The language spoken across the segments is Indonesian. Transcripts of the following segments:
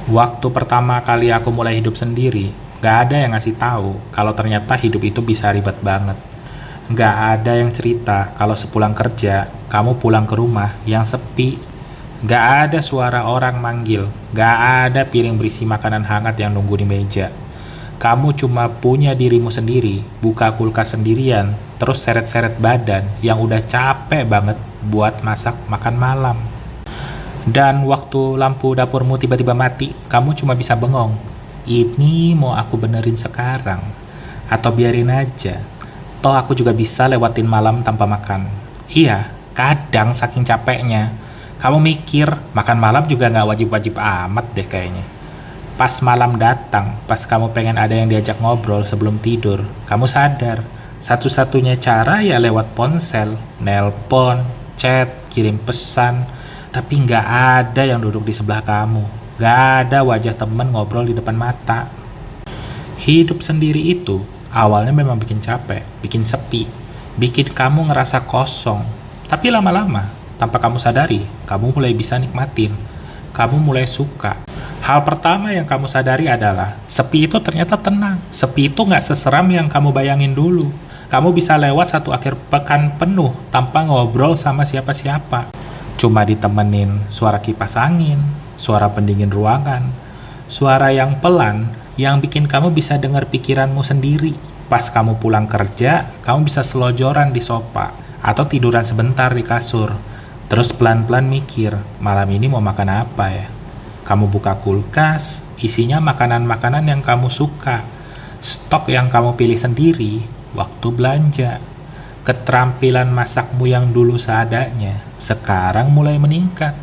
Waktu pertama kali aku mulai hidup sendiri, gak ada yang ngasih tahu kalau ternyata hidup itu bisa ribet banget. Gak ada yang cerita kalau sepulang kerja, kamu pulang ke rumah yang sepi. Gak ada suara orang manggil, gak ada piring berisi makanan hangat yang nunggu di meja. Kamu cuma punya dirimu sendiri, buka kulkas sendirian, terus seret-seret badan yang udah capek banget buat masak makan malam. Dan waktu lampu dapurmu tiba-tiba mati, kamu cuma bisa bengong. Ini mau aku benerin sekarang, atau biarin aja. Toh aku juga bisa lewatin malam tanpa makan. Iya, kadang saking capeknya, kamu mikir makan malam juga nggak wajib-wajib amat deh kayaknya. Pas malam datang, pas kamu pengen ada yang diajak ngobrol sebelum tidur, kamu sadar, satu-satunya cara ya lewat ponsel, nelpon, chat, kirim pesan, tapi nggak ada yang duduk di sebelah kamu. Nggak ada wajah temen ngobrol di depan mata. Hidup sendiri itu awalnya memang bikin capek, bikin sepi, bikin kamu ngerasa kosong. Tapi lama-lama, tanpa kamu sadari, kamu mulai bisa nikmatin. Kamu mulai suka. Hal pertama yang kamu sadari adalah, sepi itu ternyata tenang. Sepi itu nggak seseram yang kamu bayangin dulu. Kamu bisa lewat satu akhir pekan penuh tanpa ngobrol sama siapa-siapa. Cuma ditemenin suara kipas angin, suara pendingin ruangan, suara yang pelan yang bikin kamu bisa dengar pikiranmu sendiri. Pas kamu pulang kerja, kamu bisa selojoran di sofa atau tiduran sebentar di kasur. Terus pelan-pelan mikir, malam ini mau makan apa ya? Kamu buka kulkas, isinya makanan-makanan yang kamu suka. Stok yang kamu pilih sendiri waktu belanja. Keterampilan masakmu yang dulu seadanya, sekarang mulai meningkat.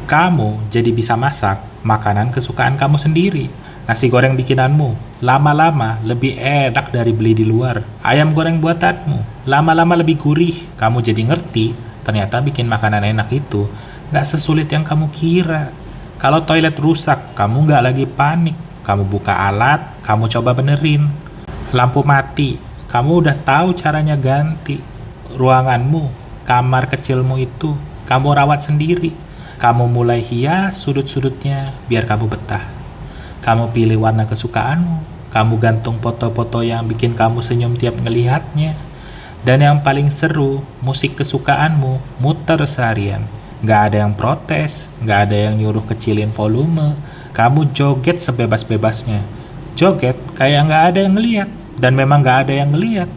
Kamu jadi bisa masak makanan kesukaan kamu sendiri. Nasi goreng bikinanmu lama-lama lebih enak dari beli di luar. Ayam goreng buatanmu lama-lama lebih gurih. Kamu jadi ngerti, ternyata bikin makanan enak itu gak sesulit yang kamu kira. Kalau toilet rusak, kamu gak lagi panik. Kamu buka alat, kamu coba benerin. Lampu mati, kamu udah tahu caranya ganti. Ruanganmu, kamar kecilmu itu, kamu rawat sendiri. Kamu mulai hias sudut-sudutnya biar kamu betah. Kamu pilih warna kesukaanmu. Kamu gantung foto-foto yang bikin kamu senyum tiap ngelihatnya. Dan yang paling seru, musik kesukaanmu muter seharian. Gak ada yang protes, gak ada yang nyuruh kecilin volume. Kamu joget sebebas-bebasnya. Joget kayak gak ada yang ngeliat. Dan memang gak ada yang ngeliat.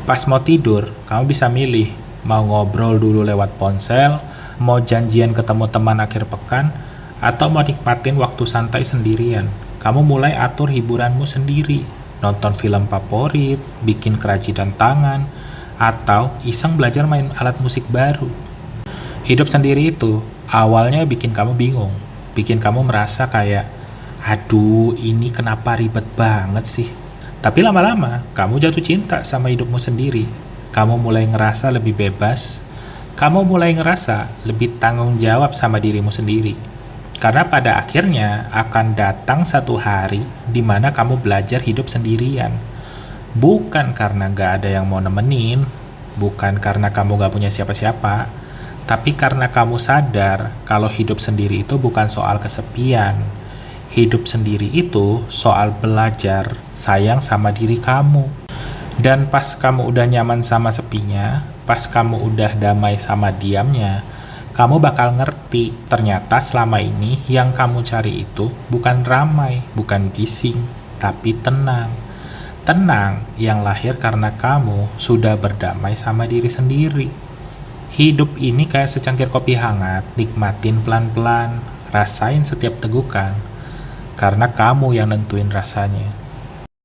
Pas mau tidur, kamu bisa milih. Mau ngobrol dulu lewat ponsel, mau janjian ketemu teman akhir pekan, atau mau nikmatin waktu santai sendirian. Kamu mulai atur hiburanmu sendiri. Nonton film favorit, bikin kerajinan tangan, atau iseng belajar main alat musik baru. Hidup sendiri itu awalnya bikin kamu bingung, bikin kamu merasa kayak, aduh ini kenapa ribet banget sih. Tapi lama-lama kamu jatuh cinta sama hidupmu sendiri. Kamu mulai ngerasa lebih bebas, kamu mulai ngerasa lebih tanggung jawab sama dirimu sendiri. Karena pada akhirnya akan datang satu hari di mana kamu belajar hidup sendirian. Bukan karena gak ada yang mau nemenin, bukan karena kamu gak punya siapa-siapa, tapi karena kamu sadar kalau hidup sendiri itu bukan soal kesepian. Hidup sendiri itu soal belajar sayang sama diri kamu. Dan pas kamu udah nyaman sama sepinya, pas kamu udah damai sama diamnya, kamu bakal ngerti ternyata selama ini yang kamu cari itu bukan ramai, bukan bising, tapi tenang. Tenang yang lahir karena kamu sudah berdamai sama diri sendiri. Hidup ini kayak secangkir kopi hangat, nikmatin pelan-pelan, rasain setiap tegukan, karena kamu yang nentuin rasanya.